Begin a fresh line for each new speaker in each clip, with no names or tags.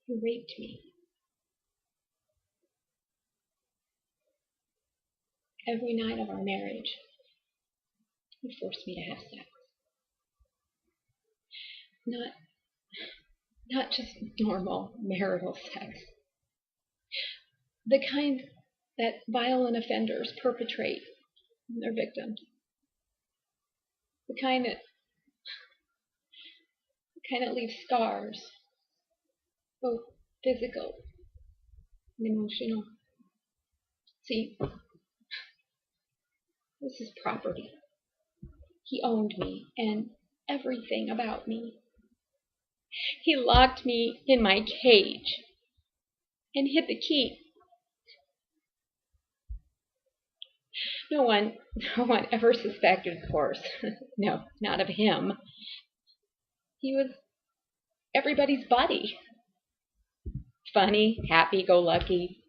He raped me. Every night of our marriage, he forced me to have sex. Not just normal marital sex. The kind that violent offenders perpetrate on their victims. The kind that leaves scars, both physical and emotional. See, this is property. He owned me and everything about me. He locked me in my cage and hid the key. No one ever suspected, of course. No, not of him. He was everybody's buddy. Funny, happy-go-lucky,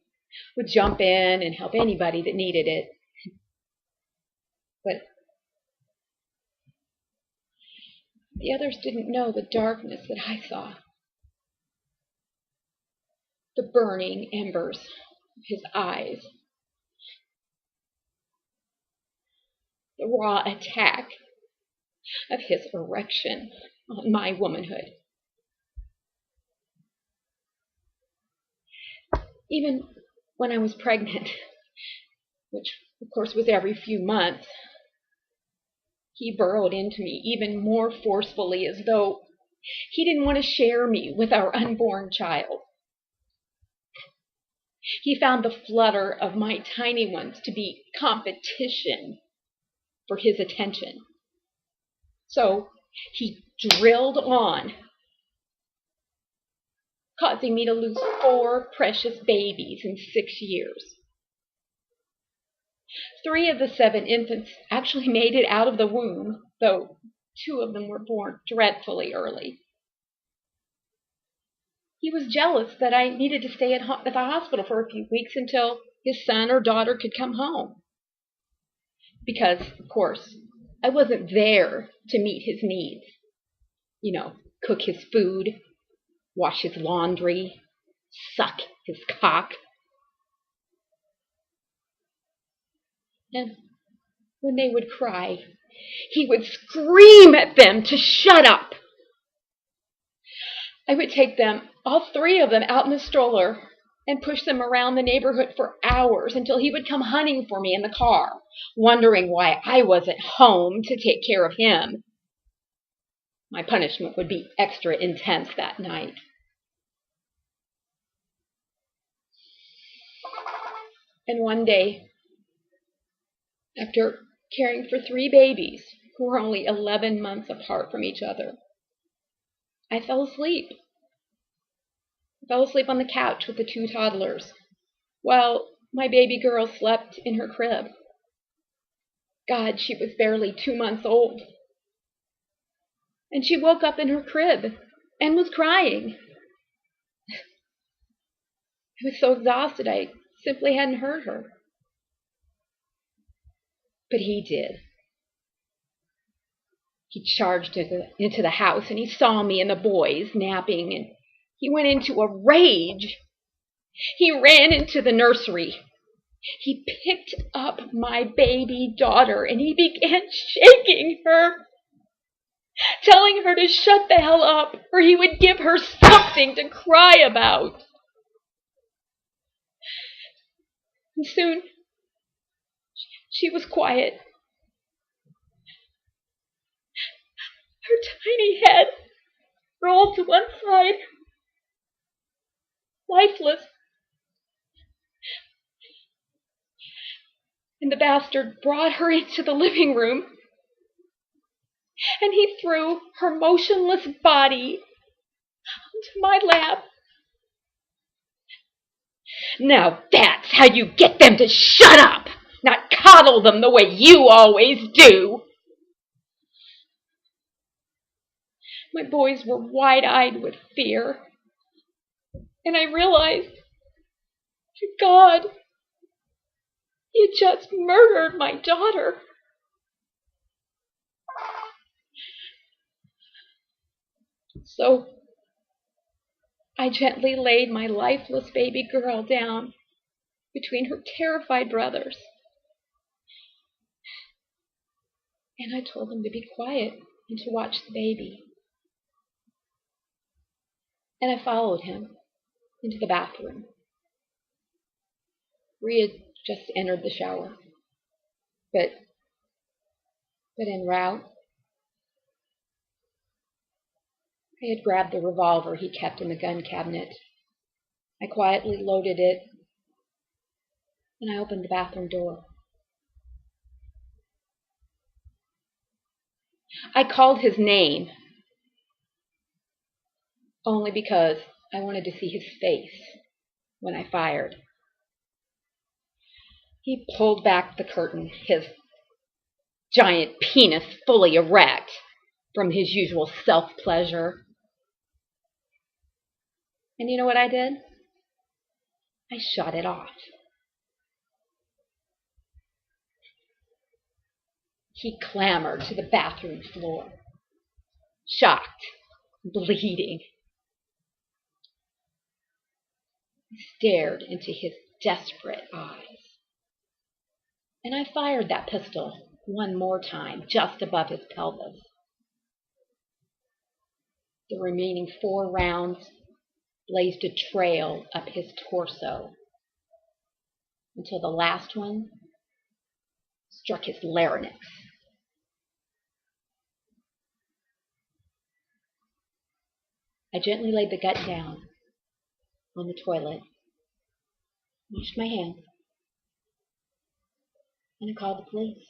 would jump in and help anybody that needed it. But the others didn't know the darkness that I saw. The burning embers of his eyes. The raw attack of his erection on my womanhood. Even when I was pregnant, which of course was every few months, he burrowed into me even more forcefully, as though he didn't want to share me with our unborn child. He found the flutter of my tiny ones to be competition for his attention. So he drilled on, causing me to lose 4 precious babies in 6 years. 3 of the 7 infants actually made it out of the womb, though 2 of them were born dreadfully early. He was jealous that I needed to stay at the hospital for a few weeks until his son or daughter could come home. Because, of course, I wasn't there to meet his needs. Cook his food, wash his laundry, suck his cock. And when they would cry, he would scream at them to shut up. I would take them, all 3 of them, out in the stroller and push them around the neighborhood for hours until he would come hunting for me in the car, wondering why I wasn't home to take care of him. My punishment would be extra intense that night. And one day, after caring for 3 babies who were only 11 months apart from each other, I fell asleep. I fell asleep on the couch with the 2 toddlers, while my baby girl slept in her crib. God, she was barely 2 months old. And she woke up in her crib and was crying. I was so exhausted, I simply hadn't heard her. But he did. He charged into the house, and he saw me and the boys napping, and he went into a rage. He ran into the nursery. He picked up my baby daughter, and he began shaking her, telling her to shut the hell up, or he would give her something to cry about. And soon, she was quiet. Her tiny head rolled to one side, lifeless. And the bastard brought her into the living room, and he threw her motionless body onto my lap. Now that's how you get them to shut up, not coddle them the way you always do. My boys were wide-eyed with fear, and I realized, God, he had just murdered my daughter. So I gently laid my lifeless baby girl down between her terrified brothers, and I told them to be quiet and to watch the baby. And I followed him into the bathroom. We had just entered the shower, but en route, I had grabbed the revolver he kept in the gun cabinet. I quietly loaded it, and I opened the bathroom door. I called his name only because I wanted to see his face when I fired. He pulled back the curtain, his giant penis fully erect from his usual self-pleasure. And you know what I did? I shot it off. He clambered to the bathroom floor, shocked, bleeding. I stared into his desperate eyes, and I fired that pistol one more time, just above his pelvis. The remaining 4 rounds blazed a trail up his torso until the last one struck his larynx. I gently laid the gut down on the toilet, washed my hands, and I called the police.